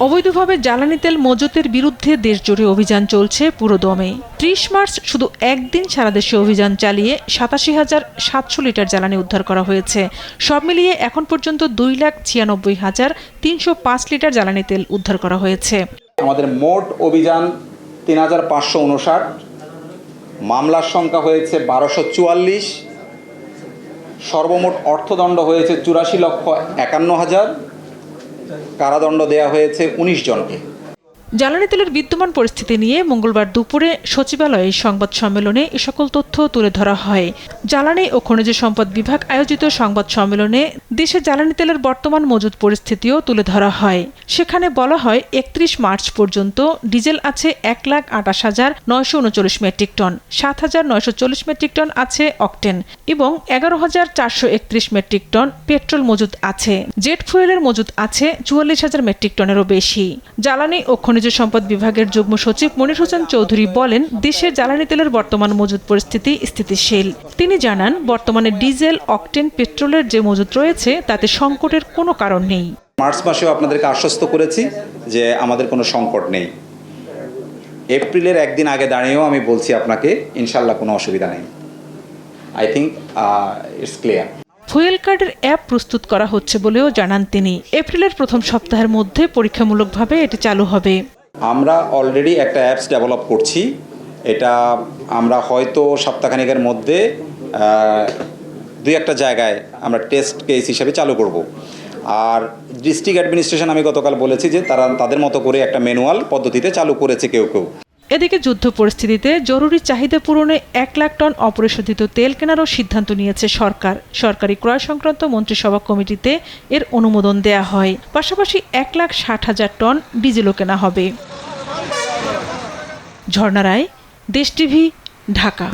অবৈধভাবে জ্বালানি তেল মজুতের বিরুদ্ধে দেশজুড়ে অভিযান চলছে পুরোদমে। ৩০ মার্চ শুধু একদিন সারা দেশে অভিযান চালিয়ে ৮৭,৭০০ লিটার জ্বালানি উদ্ধার করা হয়েছে। সব মিলিয়ে এখন পর্যন্ত ২,৯৬,৩০৫ লিটার জ্বালানি তেল উদ্ধার করা হয়েছে। আমাদের মোট অভিযান ৩,৫৫৯, মামলার সংখ্যা হয়েছে ১২৪৪, সর্বমোট অর্থদণ্ড হয়েছে ৮৪,৫১,০০০, কারাদণ্ড দেয়া হয়েছে ১৯ জনকে। জ্বালানি তেলের বিদ্যমান পরিস্থিতি নিয়ে মঙ্গলবার দুপুরে সচিবালয়ে সংবাদ সম্মেলনে এ সকল তথ্য তুলে ধরা হয়। জ্বালানি ও খনিজ সম্পদ বিভাগ আয়োজিত সংবাদ সম্মেলনে দেশে জ্বালানি তেলের বর্তমান মজুদ পরিস্থিতিও তুলে ধরা হয়। সেখানে বলা হয় ৩১ মার্চ পর্যন্ত ডিজেল আছে ১,২৮,৯৩৯ মেট্রিক টন, ৭,৯৪০ মেট্রিক টন আছে অকটেন এবং ১১,৪৩১ মেট্রিক টন পেট্রোল মজুদ আছে। জেট ফুয়েলের মজুদ আছে ৪৪,০০০ মেট্রিক টনেরও বেশি। জ্বালানি ও খনিজ সম্পদ বিভাগের যুগ্ম সচিব মনির হোসেন চৌধুরী বলেন, দেশের জ্বালানি তেলের বর্তমান মজুদ পরিস্থিতি স্থিতিশীল। তিনি জানান, বর্তমানে ডিজেল, অকটেন, পেট্রোলের যে মজুদ রয়েছে তাতে সংকটের কোনো কারণ নেই। মার্চ মাসেও আপনাদেরকে আশ্বস্ত করেছি যে আমাদের কোনো সংকট নেই। এপ্রিলের একদিন আগে দাঁড়িয়েও আমি বলছি আপনাকে ইনশাল্লাহ কোনো অসুবিধা নেই। I think it's clear. Fuel কার্ডের অ্যাপ প্রস্তুত করা হচ্ছে বলেও জানান তিনি। এপ্রিলের প্রথম সপ্তাহের মধ্যে পরীক্ষামূলকভাবে এটি চালু হবে। আমরা অলরেডি একটা অ্যাপস ডেভেলপ করছি। এটা আমরা হয়তো সপ্তাহখানেকের মধ্যে ২-১টা জায়গায় আমরা টেস্ট কেস হিসেবে চালু করব। আর ডিস্ট্রিক্ট অ্যাডমিনিস্ট্রেশন আমি গতকাল বলেছি যে তারা তাদের মতো করে একটা ম্যানুয়াল পদ্ধতিতে চালু করেছে কেউ কেউ। এদিকে যুদ্ধ পরিস্থিতিতে জরুরি চাহিদা পূরণে ১ লাখ টন অপরিশোধিত তেল কেনারও সিদ্ধান্ত নিয়েছে সরকার। সরকারি ক্রয় সংক্রান্ত মন্ত্রিসভা কমিটিতে এর অনুমোদন দেয়া হয়। পাশাপাশি ১,৬০,০০০ টন ডিজেলও কেনা হবে। ঝর্ণা রায়, দেশ টিভি, ঢাকা।